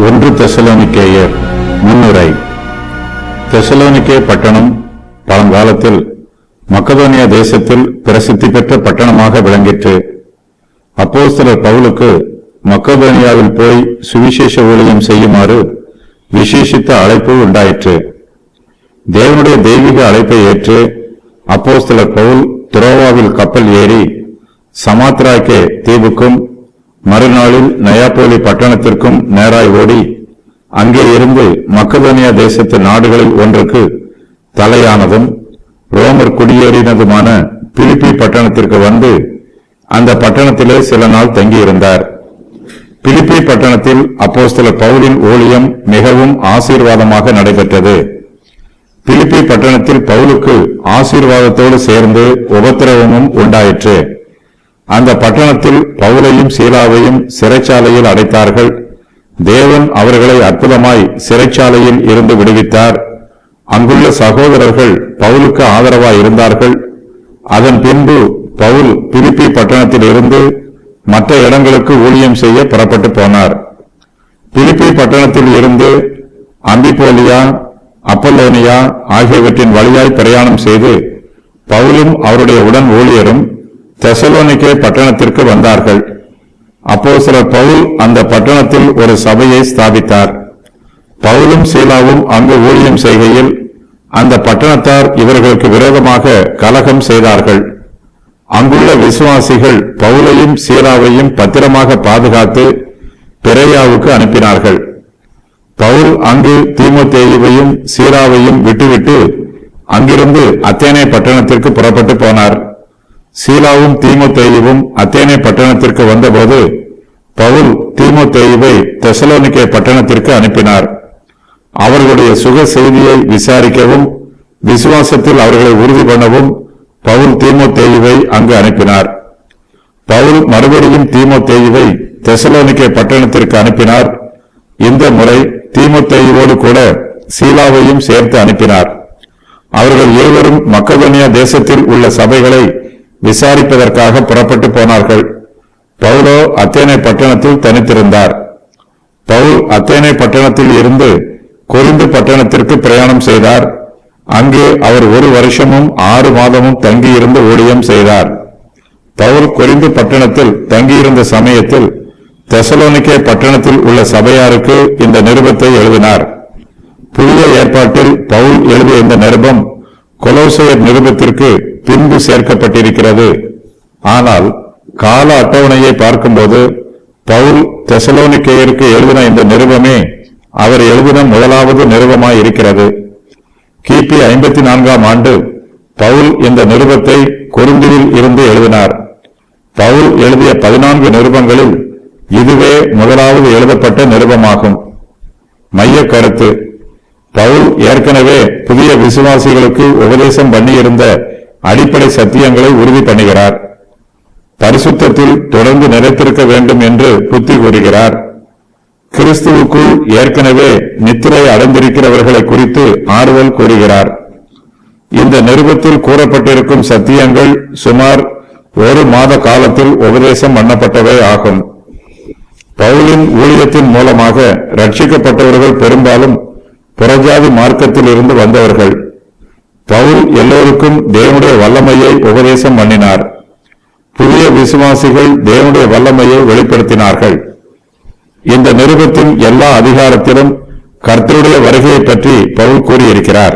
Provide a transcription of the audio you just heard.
ஒன்று தெசலோனிக்கேயர் முன்னுரை. தெசலோனிக்கே பட்டணம் பழங்காலத்தில் மக்கதோனியா தேசத்தில் பிரசித்தி பெற்ற பட்டணமாக விளங்கிற்று. அப்போஸ்தலர் பவுலுக்கு மக்கதோனியாவில் போய் சுவிசேஷ ஊழியம் செய்யுமாறு விசேஷித்த அழைப்பு உண்டாயிற்று. தேவனுடைய தெய்வீக அழைப்பை ஏற்று அப்போஸ்தலர் பவுல் துரோவாவில் கப்பல் ஏறி சமாத்ராக்கே தீவுக்கும் மறுநாளில் நயாப்போலி பட்டணத்திற்கும் நேராய் ஓடி அங்கே இருந்து மக்கதோனியா தேசத்து நாடுகளில் ஒன்றுக்கு தலையானதும் ரோமர் குடியேறினதுமான பிலிப்பி பட்டணத்திற்கு வந்து அந்த பட்டணத்திலே சில நாள் தங்கியிருந்தார். பிலிப்பி பட்டணத்தில் அப்போஸ்தலர் பவுலின் ஊழியம் மிகவும் ஆசீர்வாதமாக நடைபெற்றது. பிலிப்பி பட்டணத்தில் பவுலுக்கு ஆசீர்வாதத்தோடு சேர்ந்து உபத்திரவமும் உண்டாயிற்று. அந்த பட்டணத்தில் பவுலையும் சீலாவையும் சிறைச்சாலையில் அடைத்தார்கள். தேவன் அவர்களை அற்புதமாய் சிறைச்சாலையில் இருந்து விடுவித்தார். அங்குள்ள சகோதரர்கள் பவுலுக்கு ஆதரவாய் இருந்தார்கள். அதன் பின்பு பவுல் பிலிப்பி பட்டணத்தில் இருந்து மற்ற இடங்களுக்கு ஊழியம் செய்ய புறப்பட்டு போனார். பிலிப்பி பட்டணத்தில் இருந்து அம்பிபோலியா, அப்பல்லோனியா ஆகியவற்றின் வழியாய் பிரயாணம் செய்து பவுலும் அவருடைய உடன் ஊழியரும் தெசலோனிக்கே பட்டணத்திற்கு வந்தார்கள். அப்போஸ்தலர் பவுல் அந்த பட்டணத்தில் ஒரு சபையை ஸ்தாபித்தார். பவுலும் சீலாவும் அங்கு ஊழியம் செய்கையில் அந்த பட்டணத்தார் இவர்களுக்கு விரோதமாக கலகம் செய்தார்கள். அங்குள்ள விசுவாசிகள் பவுலையும் சீலாவையும் பத்திரமாக பாதுகாத்து பெரேயாவுக்கு அனுப்பினார்கள். பவுல் அங்கு தீமோத்தேயுவையும் சீலாவையும் விட்டுவிட்டு அங்கிருந்து அத்தேனே பட்டணத்திற்கு புறப்பட்டு போனார். சீலாவும் தீமோத்தேயுவும் அத்தேனே பட்டணத்திற்கு வந்தபோது பவுல் தீமோத்தேயுவை தெசலோனிக்கே பட்டணத்திற்கு அனுப்பினார். அவர்களுடைய சுக செய்தியை விசாரிக்கவும் விசுவாசத்தில் அவர்களை உறுதி பண்ணவும் பவுல் தீமோத்தேயுவை அங்கு அனுப்பினார். பவுல் மறுபடியும் தீமோத்தேயுவை தெசலோனிக்கே பட்டணத்திற்கு அனுப்பினார். இந்த முறை தீமோத்தேயுவோடு கூட சீலாவையும் சேர்த்து அனுப்பினார். அவர்கள் இருவரும் மக்கதோனியா தேசத்தில் உள்ள சபைகளை விசாரிப்பதற்காக புறப்பட்டு போனார்கள். பவுலோ அத்தேனே பட்டணத்தில் தனித்திருந்தார். பவுல் அத்தேனே பட்டணத்தில் இருந்து கொரிந்து பட்டணத்திற்கு பிரயாணம் செய்தார். அங்கே அவர் 1 வருஷமும் 6 மாதமும் தங்கியிருந்து ஊழியம் செய்தார். பவுல் கொரிந்து பட்டணத்தில் தங்கியிருந்த சமயத்தில் தெசலோனிக்கே பட்டணத்தில் உள்ள சபையாருக்கு இந்த நிருபத்தை எழுதினார். புதிய ஏற்பாட்டில் பவுல் எழுதிய இந்த நிருபம் கொலோசையர் நிருபத்திற்கு பின்பு சேர்க்கப்பட்டிருக்கிறது. ஆனால் கால அட்டவணையை பார்க்கும்போது பவுல் தெசலோனிக்கேயருக்கு எழுதின இந்த நிருபமே அவர் எழுதின முதலாவது நிருபமாய் இருக்கிறது. கிபி 54ஆம் ஆண்டு பவுல் இந்த நிருபத்தை கொரிந்தில் இருந்து எழுதினார். பவுல் எழுதிய 14 நிருபங்களில் இதுவே முதலாவது எழுதப்பட்ட நிருபமாகும். மைய கருத்து: பவுல் ஏற்கனவே புதிய விசுவாசிகளுக்கு உபதேசம் பண்ணியிருந்த அடிப்படை சத்தியங்களை உறுதி பண்ணுகிறார். பரிசுத்தத்தில் தொடர்ந்து நிலைத்திருக்க வேண்டும் என்று புத்தி கூறுகிறார். கிறிஸ்துவுக்குள் ஏற்கனவே நித்திரை அடைந்திருக்கிறவர்களை குறித்து ஆறுதல் கூறுகிறார். இந்த நிருபத்தில் கூறப்பட்டிருக்கும் சத்தியங்கள் சுமார் 1 மாத காலத்தில் உபதேசம் பண்ணப்பட்டவை ஆகும். பவுலின் ஊழியத்தின் மூலமாக ரட்சிக்கப்பட்டவர்கள் பெரும்பாலும் புறஜாதி மார்க்கத்தில் இருந்து வந்தவர்கள். பவுல் எல்லோருக்கும் தேவனுடைய வல்லமையை உபதேசம் பண்ணினார். புதிய விசுவாசிகள் தேவனுடைய வல்லமையை வெளிப்படுத்தினார்கள். இந்த நிருபத்தின் எல்லா அதிகாரத்திலும் கர்த்தருடைய வருகையை பற்றி பவுல் கூறியிருக்கிறார்.